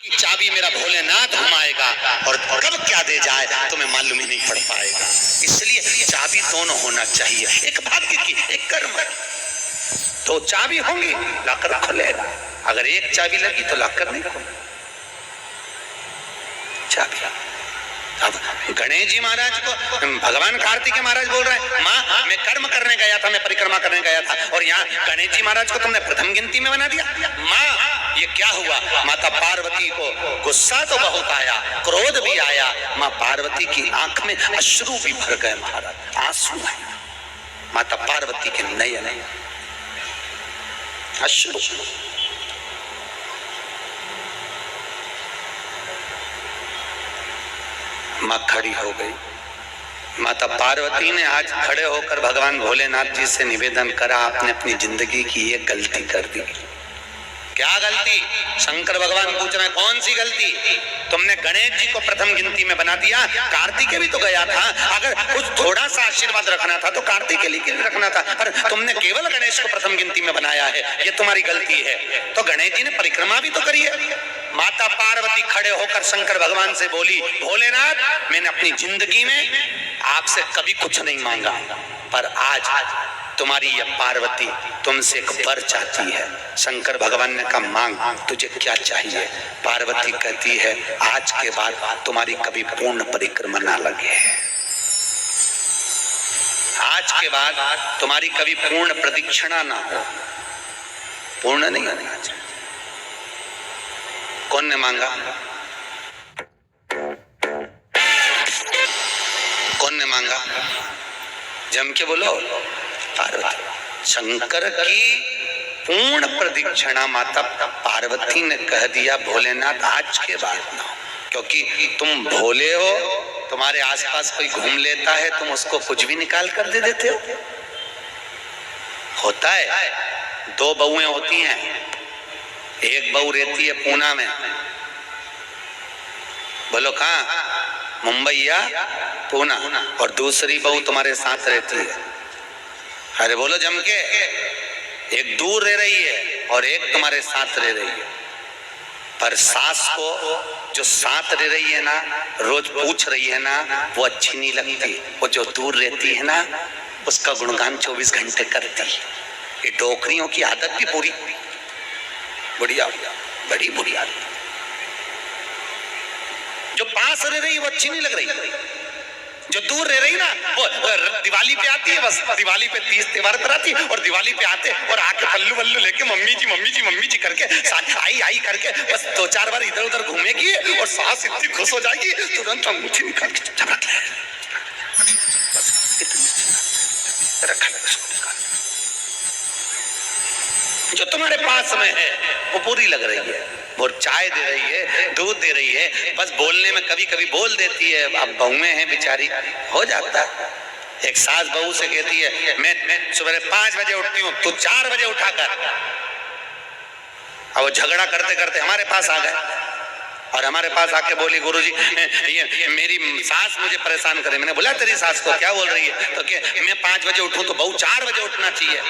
चाबी मेरा भोलेनाथ घुमाएगा और कब क्या दे जाए तुम्हें मालूम ही नहीं पड़ पाएगा। इसलिए चाबी दोनों होना चाहिए, एक भाग्य की एक कर्म। तो चाबी होंगी लॉकर खुलेगा, अगर एक चाबी लगी तो लॉकर नहीं खुलेगा। चाबी अब गणेश जी महाराज को भगवान कार्तिक महाराज बोल रहे हैं, माँ मैं कर्म करने गया था, मैं परिक्रमा करने गया था, और यहाँ गणेश जी महाराज को तुमने प्रथम गिनती में बना दिया। माँ ये क्या हुआ? माता पार्वती को गुस्सा तो बहुत आया, क्रोध भी आया। माँ पार्वती की आंख में अश्रु भी भर गए महाराज, आंसू है माता पार्वती के नयन अश्रु। माँ खड़ी हो गई। माता पार्वती ने आज खड़े होकर भगवान भोलेनाथ जी से निवेदन करा, आपने अपनी जिंदगी की ये गलती कर दी। क्या गलती? शंकर भगवान पूछ रहे हैं कौन सी गलती? तुमने गणेश जी को प्रथम गिनती में बना दिया, कार्तिकेय भी तो गया था, अगर कुछ थोड़ा सा आशीर्वाद रखना था तो कार्तिकेय के लिए रखना था, पर तुमने केवल गणेश को प्रथम गिनती में बनाया है, ये तुम्हारी गलती है। तो गणेश जी ने परिक्रमा भी तो करी है। माता पार्वती खड़े होकर शंकर भगवान से बोली, भोलेनाथ मैंने अपनी जिंदगी में आपसे कभी कुछ नहीं मांगा, पर आज तुम्हारी ये पार्वती तुमसे एक वर चाहती है। शंकर भगवान ने कहा मांग, तुझे क्या चाहिए? पार्वती कहती है आज के बाद तुम्हारी कभी पूर्ण परिक्रमा ना लगे, आज के बाद तुम्हारी कभी पूर्ण प्रदक्षिणा ना हो। पूर्ण नहीं होना चाहिए। कौन ने मांगा? कौन ने मांगा? जम के बोलो। पार्वती। शंकर की पूर्ण प्रदक्षिणा माता पार्वती ने कह दिया भोलेनाथ आज के बाद ना, क्योंकि तुम भोले हो, तुम्हारे आसपास कोई घूम लेता है तुम उसको कुछ भी निकाल कर दे देते हो। होता है, दो बहुएं होती हैं, एक बहू रहती है पूना में, बोलो कहाँ? मुंबई या पूना, और दूसरी बहू तुम्हारे साथ रहती है। अरे बोलो जम के, एक दूर रह रही है और एक तुम्हारे साथ रह रही है। पर सास को जो साथ रह रही है ना, रोज पूछ रही है ना, वो अच्छी नहीं लगती। वो जो दूर रहती है ना, उसका गुणगान 24 घंटे करती। ये डोकरियों की आदत भी बुरी, बढ़िया, बड़ी बुरी आदत। जो पास रह रही है वो अच्छी नहीं लग रही, जो दूर रह रही ना वो दिवाली पे आती है, बस दिवाली पे 30 त्योहार कराती है, और दिवाली पे आते और आके पल्लू वल्लू लेके मम्मी जी मम्मी जी मम्मी जी करके आई आई करके बस 2-4 बार इधर उधर घूमेगी और सास इतनी खुश हो जाएगी तुरंत अंगूठी निकाल के चुपचाप रख ले, बस इतनी रखा निकाल। जो तुम्हारे पास में है वो पूरी लग रही है, वो चाय दे रही है, दूध दे रही है, बस बोलने में कभी कभी बोल देती है। अब बहुएं हैं बेचारी, हो जाता है। एक सास बहू से कहती है मैं सुबह 5 बजे उठती हूँ, तू 4 बजे उठा कर। अब वो झगड़ा करते करते हमारे पास आ गए और हमारे पास आके बोली गुरुजी ये मेरी सास मुझे परेशान करे। मैंने बोला तेरी सास को क्या बोल रही है? तो क्या मैं 5 बजे उठूं तो बहू 4 बजे उठना चाहिए।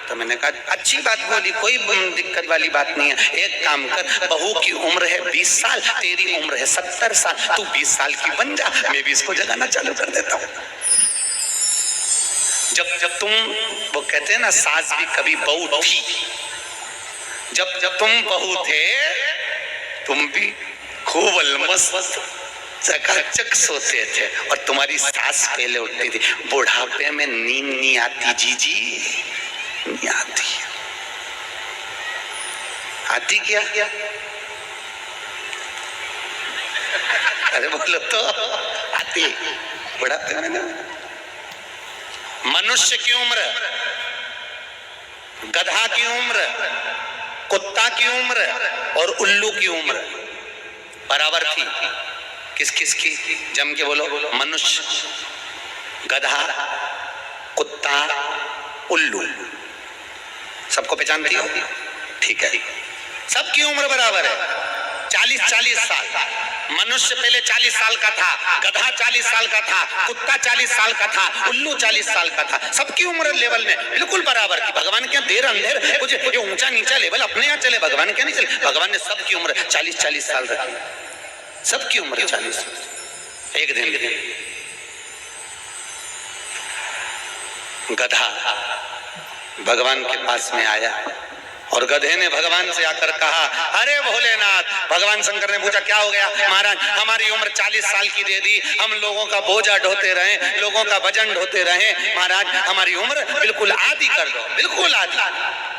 तो मैंने कहा अच्छी बात बोली, कोई दिक्कत वाली बात नहीं है। एक काम कर, बहू की उम्र है 20 साल, तेरी उम्र है 70 साल, तू 20 साल की बन जा, मैं भी इसको जगाना चालू कर देता हूँ। जब तुम, वो कहते हैं ना सास भी कभी बहू थी, जब तुम बहू थे तुम भी खूब अलमस्त चकाचक सोते थे, और तुम्हारी सास पहले उठती थी। बुढ़ापे में नींद नहीं आती जीजी, नहीं आती। आती क्या? अरे बोलो तो आती। बुढ़ापे में ना, मनुष्य की उम्र, गधा की उम्र, कुत्ता की उम्र और उल्लू की उम्र बराबर थी। किस किस की? जम के बोलो। मनुष्य, गधा, कुत्ता, उल्लू, सबको पहचानती हो? ठीक है, सबकी उम्र बराबर है। 40-40 साल। मनुष्य पहले 40 साल का था, गधा 40 साल का था, कुत्ता 40 साल का था, उल्लू 40 साल का था। सबकी उम्र लेवल में बिल्कुल बराबर की। भगवान क्या देर अंधेर कुछ ये ऊंचा नीचा लेवल अपने यहाँ चले, भगवान क्या नहीं चले। भगवान ने सबकी उम्र 40-40 साल रखी, सबकी उम्र 40। एक दिन गधा भगवान के पास में आया और गधे ने भगवान से आकर कहा, अरे भोलेनाथ। भगवान शंकर ने पूछा क्या हो गया? महाराज हमारी उम्र 40 साल की दे दी, हम लोगों का बोझा ढोते रहे, लोगों का वजन ढोते रहे, महाराज हमारी उम्र बिल्कुल आधी कर दो, बिल्कुल आधी,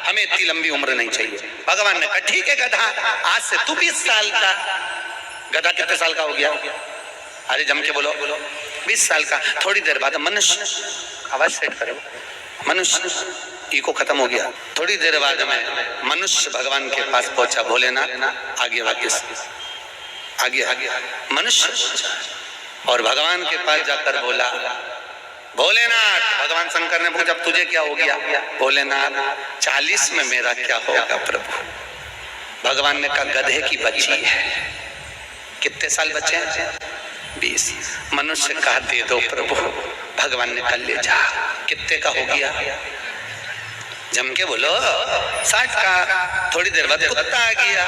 हमें इतनी लंबी उम्र नहीं चाहिए। भगवान ने कहा ठीक है गधा, आज से तू 20 साल का। गधा कितने साल का हो गया? अरे जम के बोलो 20 साल का। थोड़ी देर बाद मनुष्य, आवाज सेट करो, मनुष्य इको खत्म हो गया। थोड़ी देर बाद में मनुष्य भगवान के पास पहुंचा। भोलेनाथ आगे वापस आगे मनुष्य और भगवान के पास जाकर बोला, भोलेनाथ। भगवान शंकर ने पूछा तुझे क्या हो गया? भोलेनाथ 40 में मेरा क्या होगा प्रभु? भगवान ने कहा गधे की बच्ची है। कितने साल बचे हैं? 20। मनुष्य कहा दे दो प्रभु। भगवान ने कहा ले जा। कितने का हो गया? जम के बोलो 60 का। थोड़ी देर बाद कुत्ता आ गया।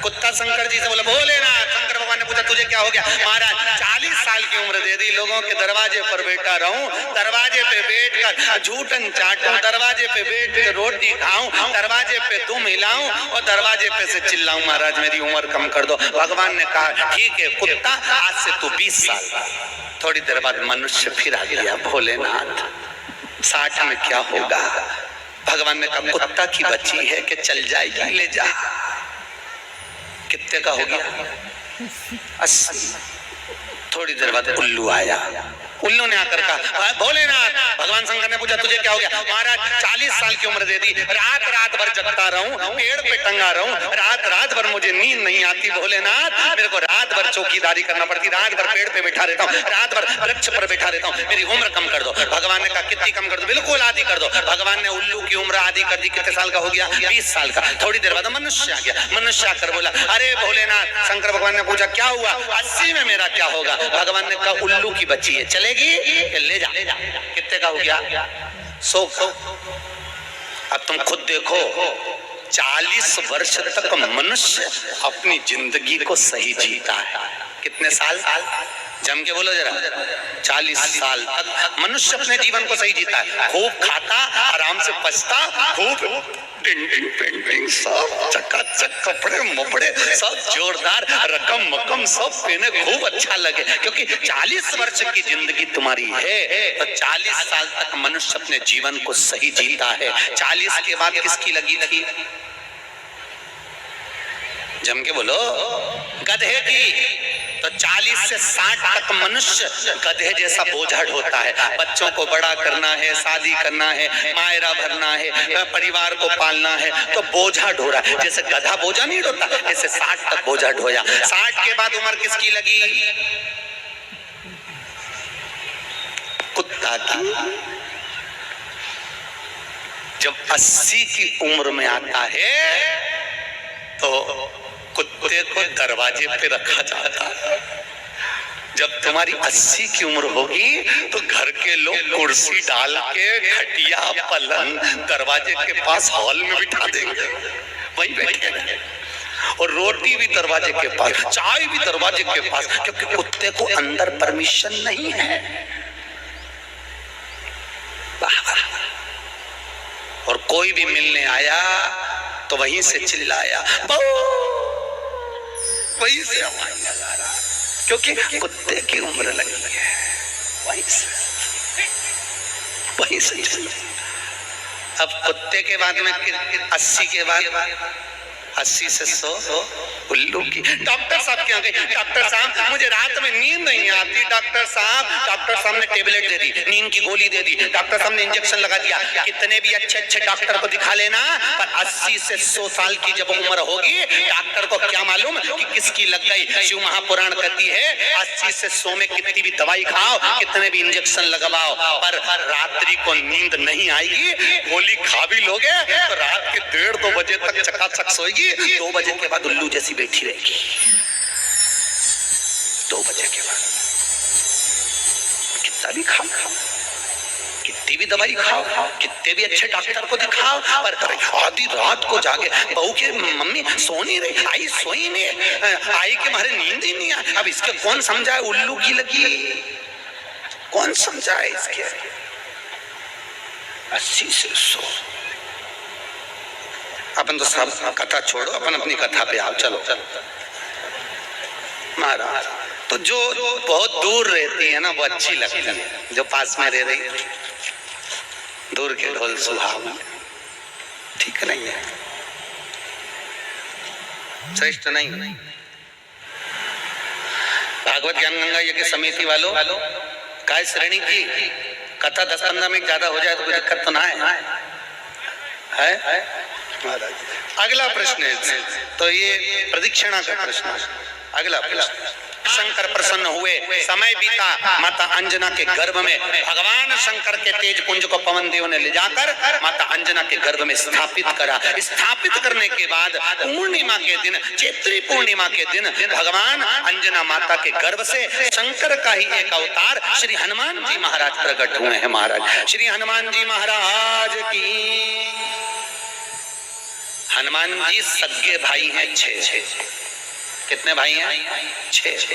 कुत्ता शंकर जी से बोला भोलेनाथ। शंकर भगवान ने पूछा तुझे क्या हो गया? महाराज 40 साल की उम्र दे दी, लोगों के दरवाजे पर बैठा रहूं, दरवाजे पे बैठकर झूठन चाटूं, दरवाजे पे बैठ कर रोटी खाऊं, दरवाजे पे तुम हिलाऊं और दरवाजे पे से चिल्लाऊं महाराज मेरी उम्र कम कर दो। भगवान ने कहा ठीक है कुत्ता, आज से तू 20 साल का। थोड़ी देर बाद मनुष्य फिर आ गया। भोलेनाथ 60 में क्या होगा? भगवान ने कहा कुत्ता की बच्ची है कि चल जाएगी, ले जा। कितने का हो गया? 80। थोड़ी देर बाद उल्लू आया। उल्लू ने आकर कहा भोलेनाथ। भगवान शंकर ने पूछा तुझे क्या हो गया? महाराज 40 साल की उम्र दे दी, रात रात भर जगता रहूं, पेड़ पे टंगा रहूं, रात रात भर मुझे नींद नहीं आती भोलेनाथ, मेरे को रात भर चौकीदारी करना पड़ती, रात भर पेड़ पे बैठा रहता हूँ, रात भर वृक्ष पर बैठा रहता हूँ, मेरी उम्र कम कर दो। भगवान ने कहा कितनी कम कर दो? बिल्कुल आधी कर दो। भगवान ने उल्लू की उम्र आधी कर दी। कितने साल का हो गया? 20 साल का। थोड़ी देर बाद मनुष्य आ गया। मनुष्य आकर बोला अरे भोलेनाथ। शंकर भगवान ने पूछा क्या हुआ? 80 में मेरा क्या होगा? भगवान ने कहा उल्लू की बच्ची है, चलेगी? ले जा। कितने का हो गया? 100 का। अब तुम खुद देखो 40 वर्ष तक मनुष्य अपनी जिंदगी को सही जीता है। कितने साल? जम के बोलो जरा। 40 साल तक मनुष्य अपने जीवन को सही जीता है। खूब खाता, आराम से पचता, खूब डेंटिंग पेंटिंग सब चकाचक, कपड़े मपड़े सब जोरदार, रकम मकम सब पहने, खूब अच्छा लगे। क्योंकि 40 वर्ष की जिंदगी तुम्हारी है तो 40 साल तक मनुष्य अपने जीवन को सही जीता है। 40 के बाद किसकी लगी थी? जम के बोलो गधे की। तो 40 से 60 तक मनुष्य गधे जैसा बोझा ढोता है। बच्चों को बड़ा करना है, शादी करना है, मायरा भरना है, परिवार को पालना है, तो बोझा ढो रहा है। जैसे गधा बोझा नहीं ढोता, जैसे 60 तक बोझा ढोया। 60 के बाद उम्र किसकी लगी? कुत्ता की। जब 80 की उम्र में आता है तो कुत्ते को दरवाजे पे रखा जाता है। जब तुम्हारी 80 की उम्र होगी तो घर के लोग कुर्सी डाल के खटिया पलंग दरवाजे के पास हॉल में बिठा देंगे, वहीं बैठेंगे, और रोटी भी दरवाजे के पास, चाय भी दरवाजे के पास, क्योंकि कुत्ते को अंदर परमिशन नहीं है। और कोई भी मिलने आया तो वहीं से चिल्लाया, वहीं से आवाज लगा रहा, क्योंकि कुत्ते की उम्र लगी है। वहीं से अब कुत्ते के बाद में 80 के बाद 80 से 100 उल्लू की। डॉक्टर साहब क्या गए? डॉक्टर साहब मुझे रात में नींद नहीं आती। डॉक्टर साहब ने टेबलेट दे दी, नींद की गोली दे दी, डॉक्टर साहब ने इंजेक्शन लगा दिया। कितने भी अच्छे डॉक्टर को दिखा लेना, पर 80 से 100 साल की जब उम्र होगी डॉक्टर को क्या मालूम कि किसकी लग गई। शिव महापुराण कहती है 80 से 100 में कितनी भी दवाई खाओ, कितने भी इंजेक्शन लगवाओ, पर रात्रि को नींद नहीं आएगी। गोली खा भी लोगे तो रात के 1:30-2 बजे तक चकाचक सोएगी, उठेगी 2 बजे के बाद उल्लू जैसी बैठी रहेगी। 2 बजे के बाद कितना भी खाओ, कितनी भी दवाई खाओ, कितने भी अच्छे डॉक्टर को दिखाओ, पर आधी रात को जागे बहू के मम्मी सो नहीं रही, आई सोई नहीं, आई के मारे नींद ही नहीं आई। अब इसके कौन समझाए, उल्लू की लगी, कौन समझाए इसके। 80 से 100। अपन तो सब कथा छोड़ो, अपन अपनी कथा पे आओ। चलो महाराज, तो जो बहुत दूर रहती है ना वो अच्छी लगती है, जो पास में रह रही दूर के ढोल सुहावना, ठीक नहीं है, श्रेष्ठ नहीं। भागवत ज्ञान गंगा यज्ञ समिति वालों, काय श्रेणी की कथा 10-15 मिनट ज्यादा हो जाए तो कोई दिक्कत तो ना है? अगला प्रश्न है, तो ये प्रदक्षिणा का प्रश्न। अगला प्रश्न, शंकर प्रसन्न हुए, समय बीता, माता अंजना के गर्भ में भगवान शंकर के तेज पुंज को पवन देव ने ले जाकर माता अंजना के गर्भ में स्थापित करा। स्थापित करने के बाद पूर्णिमा के दिन, चैत्री पूर्णिमा के दिन, भगवान अंजना माता के गर्भ से शंकर का ही एक अवतार श्री हनुमान जी महाराज प्रकट हुए हैं। महाराज श्री हनुमान जी महाराज की। हनुमान जी सगे भाई हैं 6। कितने भाई हैं? 6।